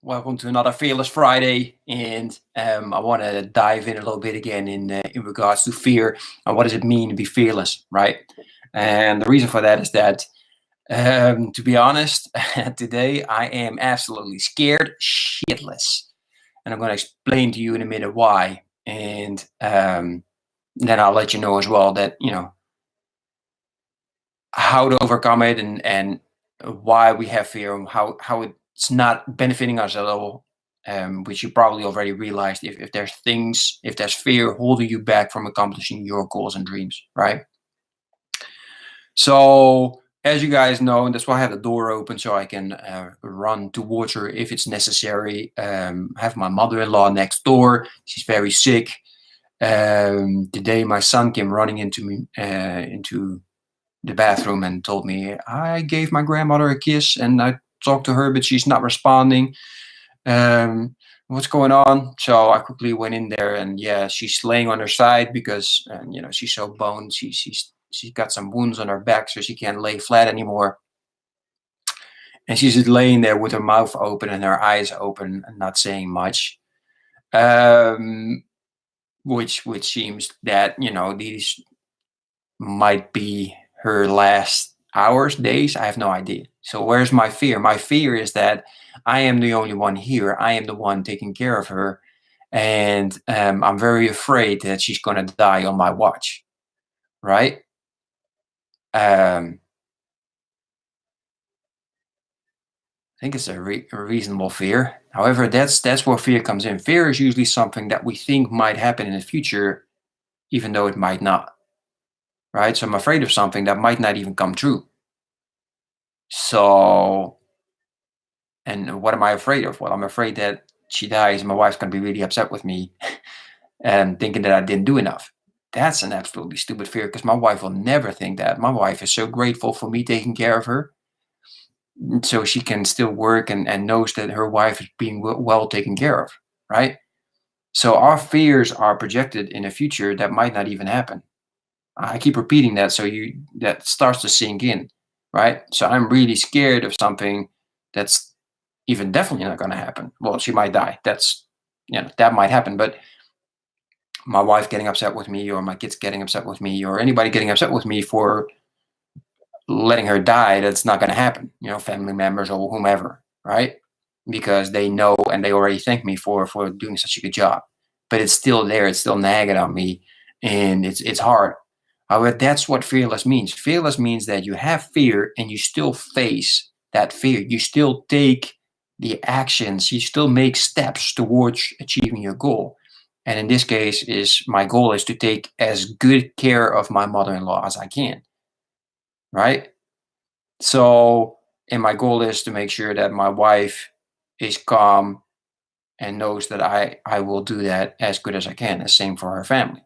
Welcome to another Fearless Friday, and I want to dive in a little bit again in regards to fear and what does it mean to be fearless, right? And the reason for that is that, to be honest, today I am absolutely scared shitless, and I'm going to explain to you in a minute why, and then I'll let you know as well that how to overcome it and why we have fear and how it's not benefiting us at all, which you probably already realized if there's things, if there's fear holding you back from accomplishing your goals and dreams, right? So as you guys know, and that's why I have the door open so I can run towards her if it's necessary. I have my mother-in-law next door. She's very sick. Today my son came running into the bathroom and told me I gave my grandmother a kiss and I talked to her, but she's not responding. What's going on? So I quickly went in there, and yeah, she's laying on her side because she's so boned. She's got some wounds on her back, so she can't lay flat anymore. And she's just laying there with her mouth open and her eyes open and not saying much. Um, which seems that these might be her last hours, days. I have no idea. So where's my fear? My fear is that I am the only one here. I am the one taking care of her, and I'm very afraid that she's gonna die on my watch. Right? I think it's a reasonable fear. However, that's where fear comes in. Fear is usually something that we think might happen in the future, even though it might not. Right? So I'm afraid of something that might not even come true. So, and what am I afraid of? Well, I'm afraid that she dies and my wife's going to be really upset with me and thinking that I didn't do enough. That's an absolutely stupid fear because my wife will never think that. My wife is so grateful for me taking care of her. So she can still work and knows that her wife is being well taken care of. Right. So our fears are projected in a future that might not even happen. I keep repeating that so that starts to sink in. Right. So I'm really scared of something that's even definitely not going to happen. Well, she might die. That might happen. But my wife getting upset with me, or my kids getting upset with me, or anybody getting upset with me for letting her die, that's not going to happen. Family members or whomever, right? Because they know and they already thank me for doing such a good job. But it's still there. It's still nagging on me, and it's hard. However, that's what fearless means. Fearless means that you have fear and you still face that fear. You still take the actions. You still make steps towards achieving your goal. And in this case, is my goal is to take as good care of my mother-in-law as I can, right? So, and my goal is to make sure that my wife is calm and knows that I will do that as good as I can. The same for her family.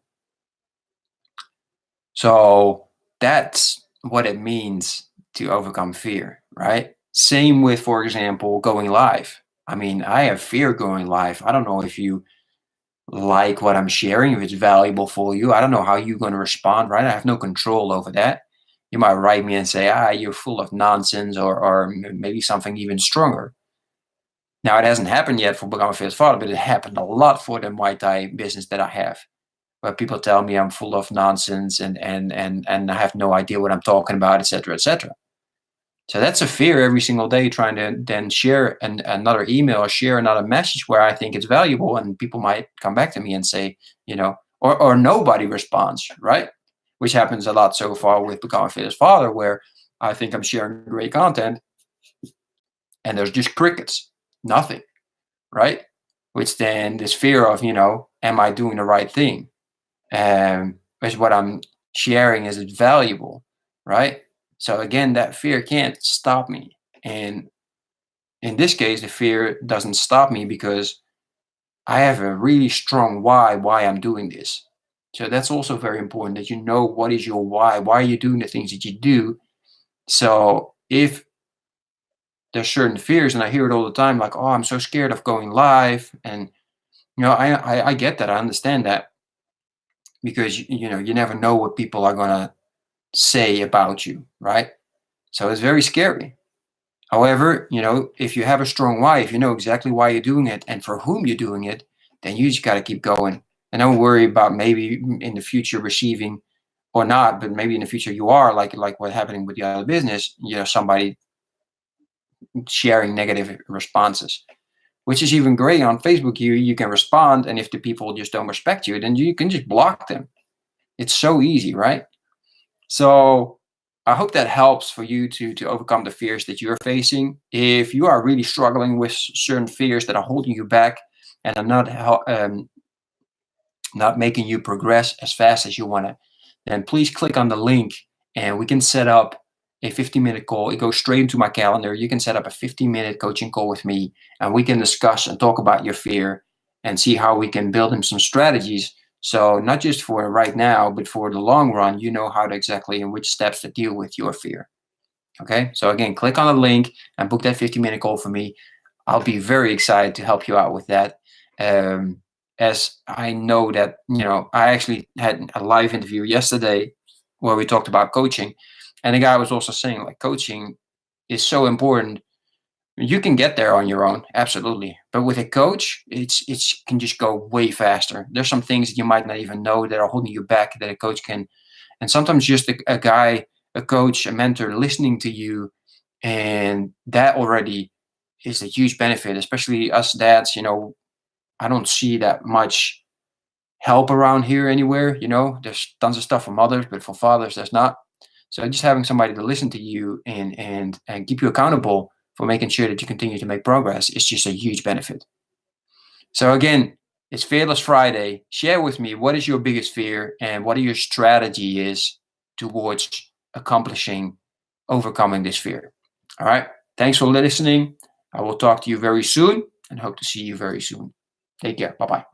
So that's what it means to overcome fear, right? Same with, for example, going live. I mean, I have fear going live. I don't know if you like what I'm sharing, if it's valuable for you. I don't know how you're going to respond, right? I have no control over that. You might write me and say, you're full of nonsense, or maybe something even stronger. Now, it hasn't happened yet for Become a Fierce Father, but it happened a lot for the Muay Thai business that I have, where people tell me I'm full of nonsense and I have no idea what I'm talking about, etc., etc. So that's a fear every single day, trying to then share another email or share another message where I think it's valuable, and people might come back to me and say, or nobody responds, right? Which happens a lot so far with Become a Fierce Father, where I think I'm sharing great content and there's just crickets, nothing, right? Which then this fear of, am I doing the right thing? Is what I'm sharing, is it valuable, right? So again, that fear can't stop me. And in this case, the fear doesn't stop me because I have a really strong why I'm doing this. So that's also very important, that you know what is your why. Why are you doing the things that you do? So if there's certain fears, and I hear it all the time, like, oh, I'm so scared of going live, and I get that, I understand that, because you never know what people are gonna say about you, right? So it's very scary. However, if you have a strong why, if you know exactly why you're doing it and for whom you're doing it, then you just got to keep going and don't worry about maybe in the future receiving or not, but maybe in the future you are like what happening with the other business, somebody sharing negative responses, which is even great on Facebook. You can respond, and if the people just don't respect you, then you can just block them. It's so easy, right? So I hope that helps for you to overcome the fears that you're facing. If you are really struggling with certain fears that are holding you back and are not making you progress as fast as you want to, then please click on the link and we can set up a 15-minute call. It goes straight into my calendar. You can set up a 15-minute coaching call with me and we can discuss and talk about your fear and see how we can build in some strategies. So not just for right now, but for the long run, you know how to exactly and which steps to deal with your fear. Okay. So again, click on the link and book that 15-minute call for me. I'll be very excited to help you out with that. Um, as I know that, I actually had a live interview yesterday where we talked about coaching. And the guy was also saying like coaching is so important. You can get there on your own, absolutely. But with a coach, it's can just go way faster. There's some things that you might not even know that are holding you back that a coach can. And sometimes just a guy, a coach, a mentor listening to you, and that already is a huge benefit, especially us dads. I don't see that much help around here anywhere. There's tons of stuff for mothers, but for fathers, there's not. So just having somebody to listen to you and keep you accountable for making sure that you continue to make progress is just a huge benefit. So again, it's Fearless Friday. Share with me what is your biggest fear and what your strategy is towards accomplishing, overcoming this fear. All right. Thanks for listening. I will talk to you very soon and hope to see you very soon. Take care. Bye bye.